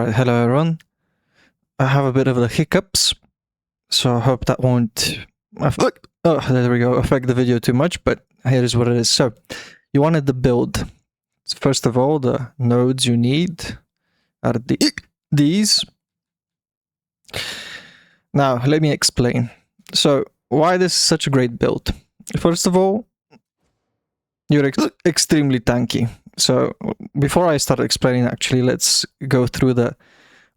Alright, hello everyone. I have a bit of the hiccups, so I hope that won't affect the video too much, but here's what it is. So, you wanted the build. First of all, the nodes you need are these. Now, let me explain. So, why this is such a great build? First of all, you're extremely tanky. So, before I start explaining, actually, let's go through the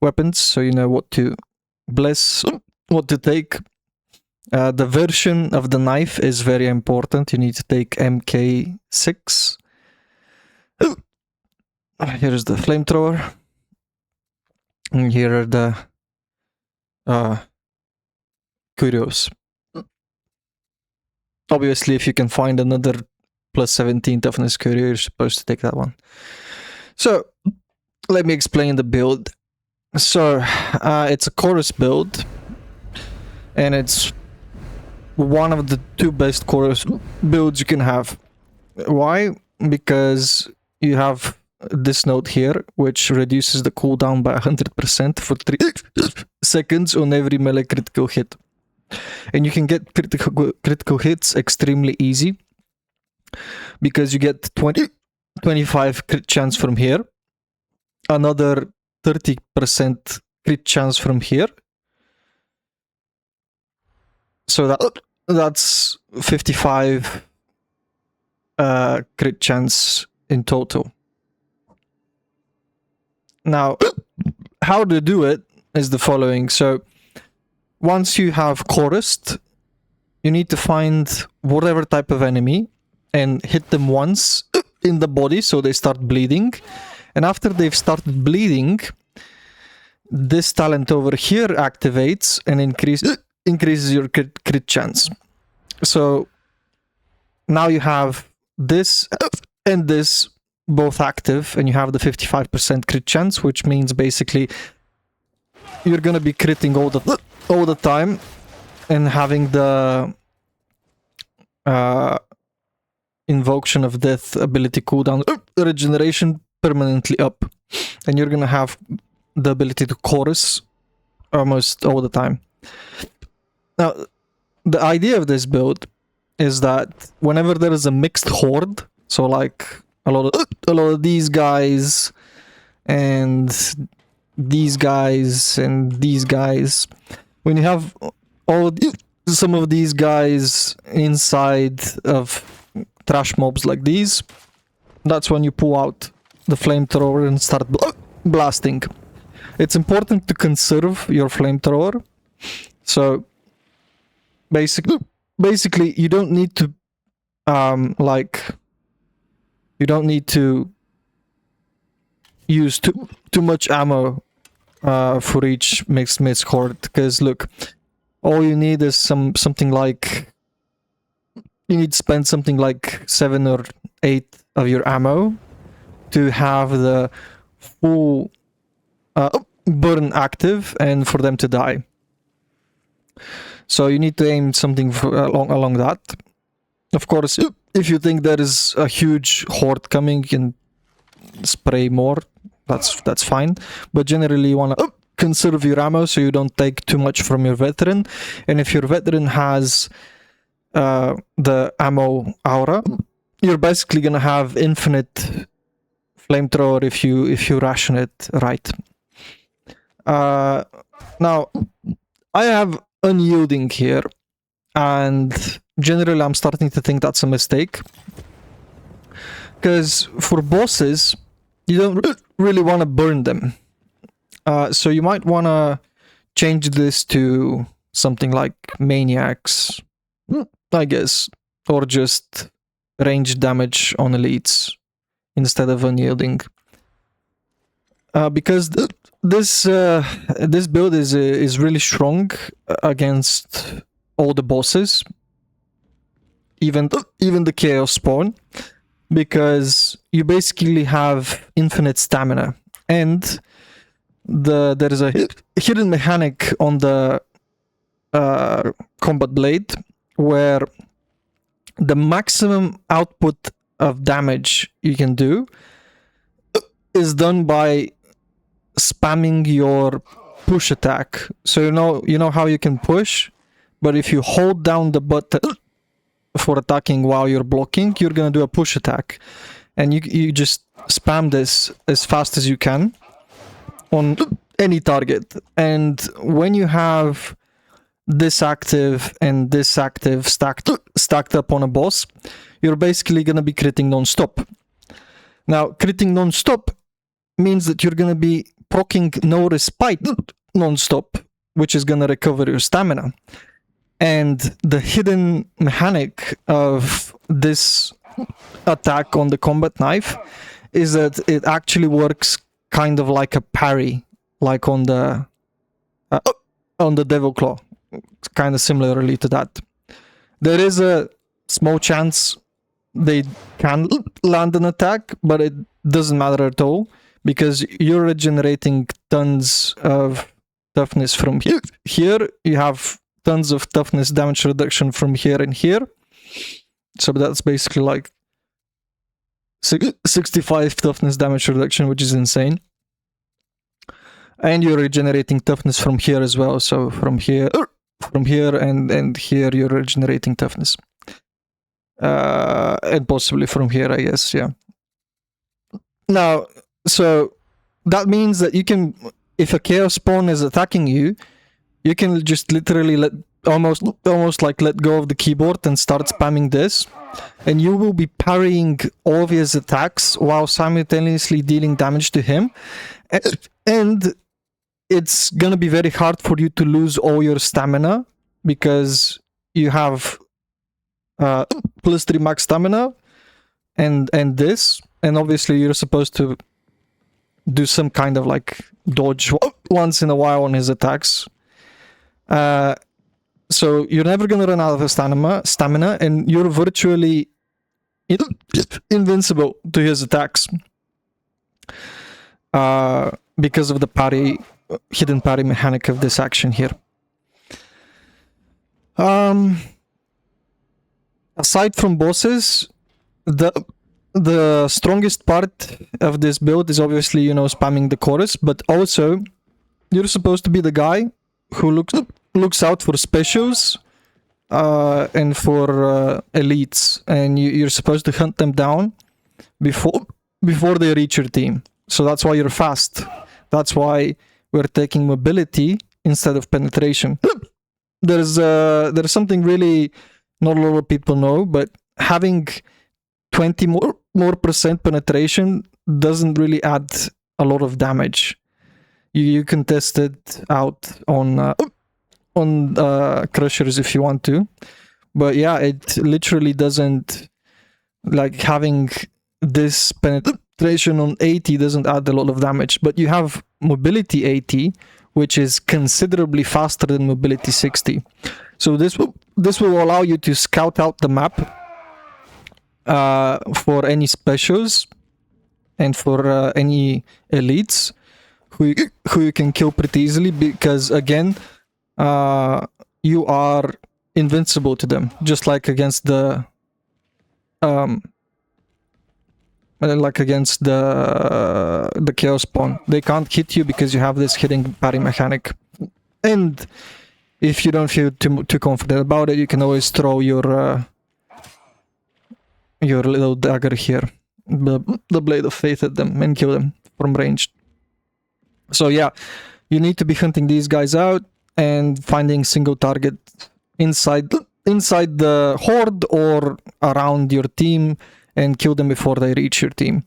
weapons so you know what to bless, what to take. The version of the knife is very important. You need to take MK6. Here's the flamethrower. And here are the curios. Obviously, if you can find another plus 17 toughness curio, you're supposed to take that one. So, let me explain the build. So, it's a chorus build, and it's one of the two best chorus builds you can have. Why? Because you have this node here, which reduces the cooldown by 100% for 3 seconds on every melee critical hit. And you can get critical hits extremely easy, because you get 25 crit chance from here, another 30% crit chance from here. So that's 55 crit chance in total. Now, how to do it is the following. So, once you have chorused, you need to find whatever type of enemy and hit them once in the body so they start bleeding. And after they've started bleeding, this talent over here activates and increases your crit chance. So now you have this and this both active, and you have the 55% crit chance, which means basically you're gonna be critting all the time and having the Invocation of Death ability cooldown regeneration permanently up, and you're gonna have the ability to chorus almost all the time. Now, the idea of this build is that whenever there is a mixed horde, so like a lot of these guys and these guys and these guys, when you have some of these guys inside of trash mobs like these, that's when you pull out the flamethrower and start blasting. It's important to conserve your flamethrower. So basically you don't need to use too much ammo for each mixed horde, because look, all you need is something like, you need to spend something like 7 or 8 of your ammo to have the full burn active and for them to die. So you need to aim something along that. Of course, if you think there is a huge horde coming, you can spray more. That's fine. But generally you want to conserve your ammo so you don't take too much from your veteran. And if your veteran has the ammo aura, you're basically gonna have infinite flamethrower if you ration it right. Now, I have unyielding here, and generally I'm starting to think that's a mistake, because for bosses you don't really want to burn them. So you might want to change this to something like maniacs, I guess, or just range damage on elites instead of unyielding. Because this build is really strong against all the bosses, even the chaos spawn, because you basically have infinite stamina, and there is a hidden mechanic on the combat blade where the maximum output of damage you can do is done by spamming your push attack. So you know how you can push, but if you hold down the button for attacking while you're blocking, you're gonna do a push attack, and you just spam this as fast as you can on any target. And when you have this active and this active stacked up on a boss, you're basically gonna be critting non-stop. Now, critting non-stop means that you're gonna be proccing no respite non-stop, which is gonna recover your stamina. And the hidden mechanic of this attack on the combat knife is that it actually works kind of like a parry, like on the Devil Claw, kind of similarly to that. There is a small chance they can land an attack, but it doesn't matter at all, because you're regenerating tons of toughness from here. Here you have tons of toughness damage reduction from here and here, so that's basically like 65 toughness damage reduction, which is insane. And you're regenerating toughness from here as well, so from here and here you're regenerating toughness, and possibly from here, I guess. Yeah. Now, so that means that you can, if a chaos spawn is attacking you, you can just literally almost like let go of the keyboard and start spamming this, and you will be parrying all of his attacks while simultaneously dealing damage to him, and it's gonna be very hard for you to lose all your stamina, because you have plus 3 max stamina and this, and obviously you're supposed to do some kind of like dodge once in a while on his attacks. So you're never gonna run out of stamina, and you're virtually invincible to his attacks because of the hidden parry mechanic of this action here. Aside from bosses, the strongest part of this build is obviously, spamming the chorus, but also you're supposed to be the guy who looks out for specials and for elites, and you're supposed to hunt them down before they reach your team. So that's why you're fast. That's why we're taking mobility instead of penetration. There's something really not a lot of people know, but having 20 more percent penetration doesn't really add a lot of damage. You can test it out on crushers if you want to, but yeah, it literally doesn't, like, having this penetration on 80 doesn't add a lot of damage. But you have mobility 80, which is considerably faster than mobility 60. So this will allow you to scout out the map for any specials and for any elites who you can kill pretty easily, because again, you are invincible to them, just like against the chaos spawn. They can't hit you because you have this hitting parry mechanic. And if you don't feel too confident about it, you can always throw your little dagger here, the blade of faith, at them and kill them from range. So yeah, you need to be hunting these guys out and finding single target inside the horde or around your team and kill them before they reach your team.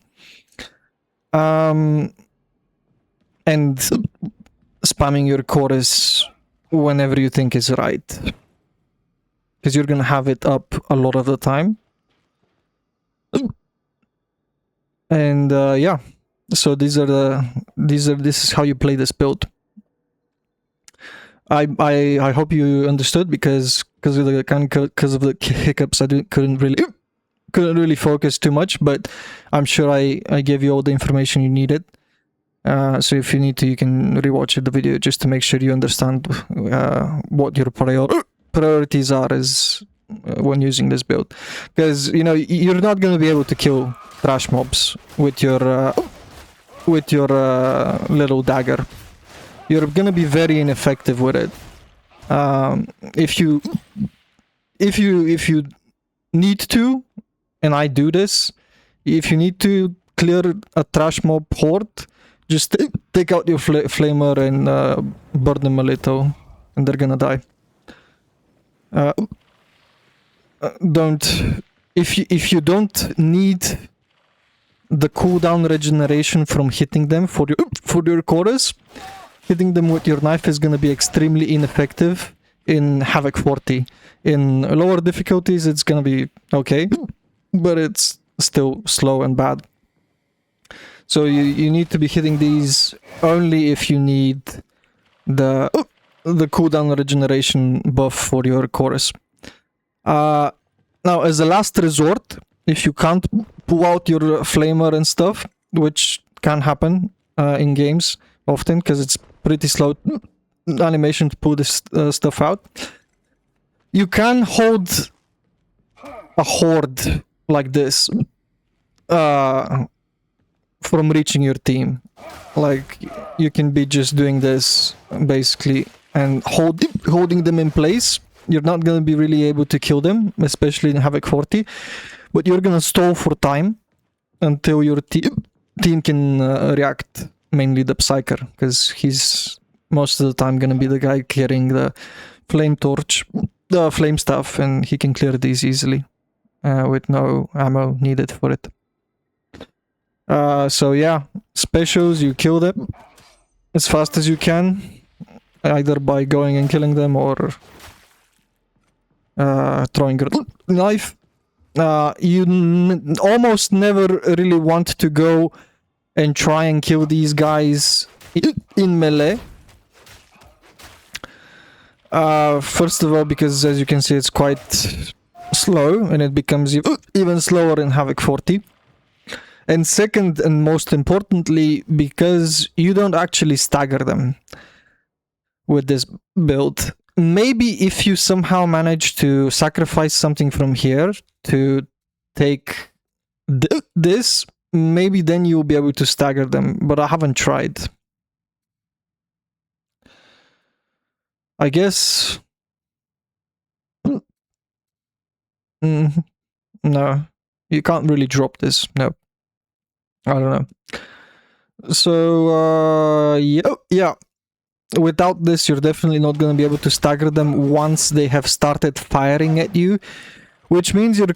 And spamming your chorus whenever you think is right, because you're gonna have it up a lot of the time. And yeah, so this is how you play this build. I hope you understood, because of the hiccups I couldn't really focus too much, but I'm sure I gave you all the information you needed. So if you need to, you can rewatch the video just to make sure you understand what your priorities are when using this build, because you're not going to be able to kill trash mobs with your with your little dagger. You're gonna be very ineffective with it. If you need to, and I do this, if you need to clear a trash mob horde, just take out your flamer and burn them a little, and they're gonna die. If you don't need the cooldown regeneration from hitting them for your chorus, hitting them with your knife is gonna be extremely ineffective in Havoc 40. In lower difficulties, it's gonna be okay, but it's still slow and bad. So you need to be hitting these only if you need the cooldown regeneration buff for your chorus. Now, as a last resort, if you can't pull out your flamer and stuff, which can happen in games often because it's pretty slow animation to pull this stuff out, you can hold a horde like this from reaching your team. Like, you can be just doing this basically and holding them in place. You're not going to be really able to kill them, especially in Havoc 40, but you're going to stall for time until your team can react, mainly the Psyker, because he's most of the time going to be the guy carrying the flame torch, the flame stuff, and he can clear these easily with no ammo needed for it. So yeah, specials, you kill them as fast as you can, either by going and killing them or throwing your knife. You almost never really want to go and try and kill these guys in melee. First of all, because as you can see, it's quite slow, and it becomes even slower in Havoc 40. And second, and most importantly, because you don't actually stagger them with this build. Maybe if you somehow manage to sacrifice something from here to take this, maybe then you'll be able to stagger them, but I haven't tried. I guess... no, you can't really drop this, no. I don't know. So, yeah. Without this, you're definitely not going to be able to stagger them once they have started firing at you, which means you're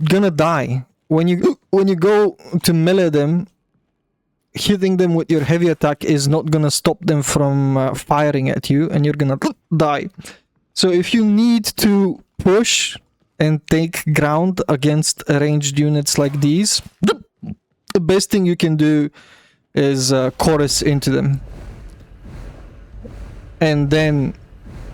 gonna die. When you go to melee them, hitting them with your heavy attack is not gonna stop them from firing at you, and you're gonna die. So if you need to push and take ground against ranged units like these, the best thing you can do is chorus into them. And then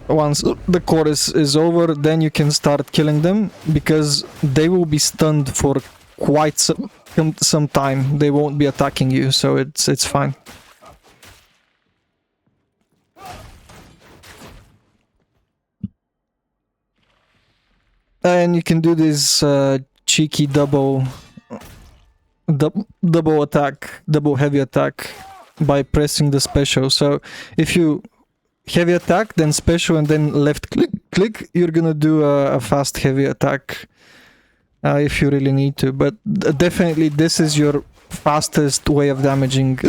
once the chorus is over, then you can start killing them, because they will be stunned for quite some time. They won't be attacking you, so it's fine. And you can do this cheeky double attack, double heavy attack by pressing the special. So if you heavy attack, then special, and then left click, you're gonna do a fast heavy attack if you really need to. But definitely this is your fastest way of damaging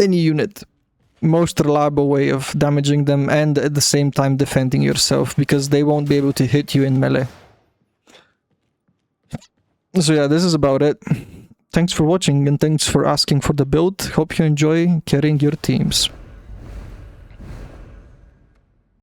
any unit. Most reliable way of damaging them, and at the same time defending yourself, because they won't be able to hit you in melee. So yeah, this is about it. Thanks for watching, and thanks for asking for the build. Hope you enjoy carrying your teams.